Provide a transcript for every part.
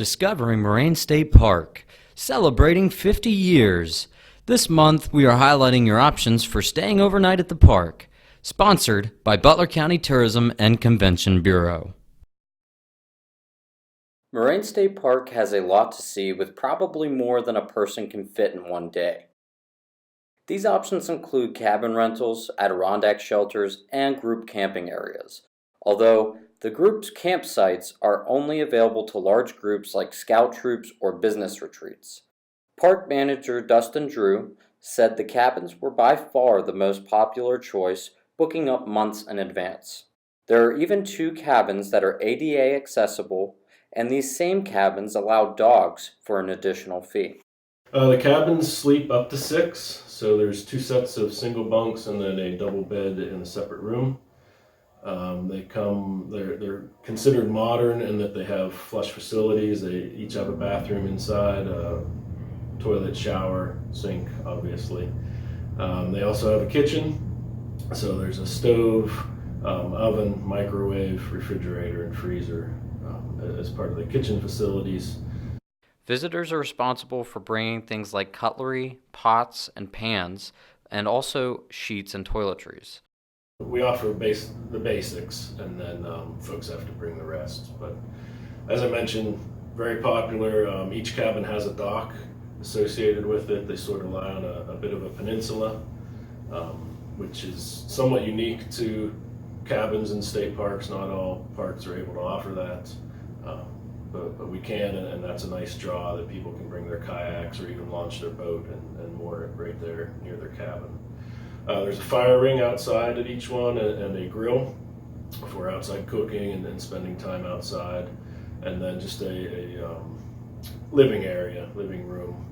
Discovering Moraine State Park, celebrating 50 years. This month, we are highlighting your options for staying overnight at the park. Sponsored by Butler County Tourism and Convention Bureau. Moraine State Park has a lot to see with probably more than a person can fit in one day. These options include cabin rentals, Adirondack shelters, and group camping areas, although the group's campsites are only available to large groups like scout troops or business retreats. Park manager Dustin Drew said the cabins were by far the most popular choice, booking up months in advance. There are even 2 cabins that are ADA accessible, and these same cabins allow dogs for an additional fee. The cabins sleep up to 6, so there's 2 sets of single bunks and then a double bed in a separate room. They're considered modern in that they have flush facilities. They each have a bathroom inside, a toilet, shower, sink, obviously. They also have a kitchen, so there's a stove, oven, microwave, refrigerator, and freezer as part of the kitchen facilities. Visitors are responsible for bringing things like cutlery, pots, and pans, and also sheets and toiletries. We offer the basics, and then folks have to bring the rest. But as I mentioned, very popular. Each cabin has a dock associated with it. They sort of lie on a bit of a peninsula, which is somewhat unique to cabins in state parks. Not all parks are able to offer that, but we can, and that's a nice draw that people can bring their kayaks or even launch their boat and moor it right there near their cabin. There's a fire ring outside at each one and a grill for outside cooking and spending time outside, and then just a living area, living room.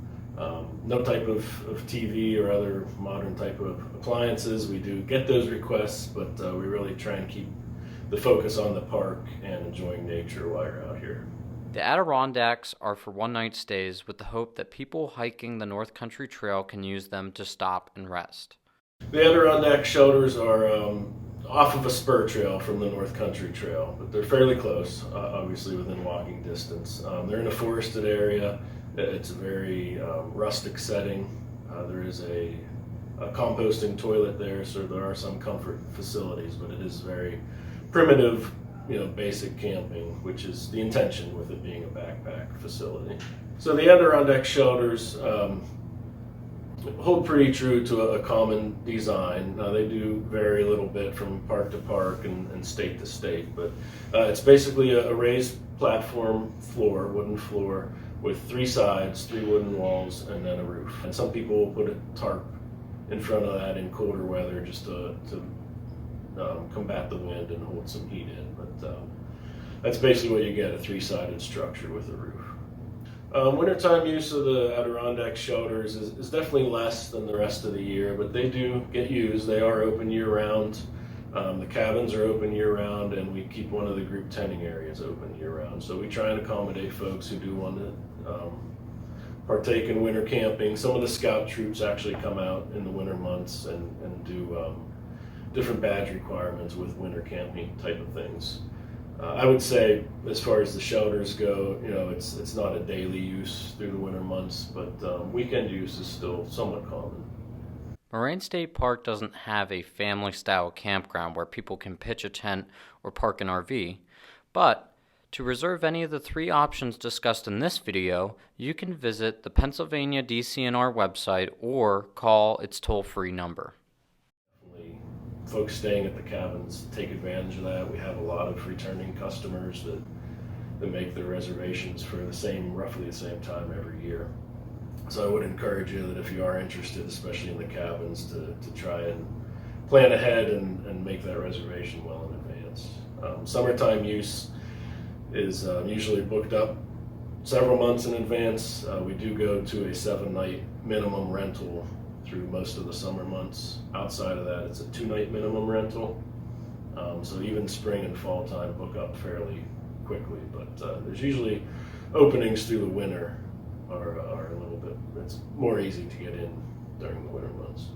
No type of TV or other modern type of appliances. We do get those requests, but we really try and keep the focus on the park and enjoying nature while you're out here. The Adirondacks are for one-night stays with the hope that people hiking the North Country Trail can use them to stop and rest. The Adirondack shelters are off of a spur trail from the North Country Trail, but they're fairly close, obviously within walking distance. They're in a forested area. It's a very rustic setting. There is a composting toilet there, so there are some comfort facilities, but it is very primitive, basic camping, which is the intention with it being a backpack facility. So the Adirondack shelters hold pretty true to a common design. They do vary a little bit from park to park and state to state, but it's basically a raised platform floor, wooden floor, with 3 sides, 3 wooden walls, and then a roof. And some people will put a tarp in front of that in colder weather just to combat the wind and hold some heat in. But that's basically what you get, a 3-sided structure with a roof. Wintertime use of the Adirondack shelters is definitely less than the rest of the year, but they do get used. They are open year-round. The cabins are open year-round, and we keep one of the group tenting areas open year-round. So we try and accommodate folks who do want to partake in winter camping. Some of the scout troops actually come out in the winter months and do different badge requirements with winter camping type of things. I would say, as far as the shelters go, it's not a daily use through the winter months, but weekend use is still somewhat common. Moraine State Park doesn't have a family-style campground where people can pitch a tent or park an RV, but to reserve any of the 3 options discussed in this video, you can visit the Pennsylvania DCNR website or call its toll-free number. Folks staying at the cabins take advantage of that. We have a lot of returning customers that make their reservations for roughly the same time every year. So I would encourage you that if you are interested, especially in the cabins, to try and plan ahead and make that reservation well in advance. Summertime use is usually booked up several months in advance. We do go to a 7-night minimum rental through most of the summer months. Outside of that, it's a 2-night minimum rental. So even spring and fall time book up fairly quickly, but there's usually openings through the winter are a little bit, it's more easy to get in during the winter months.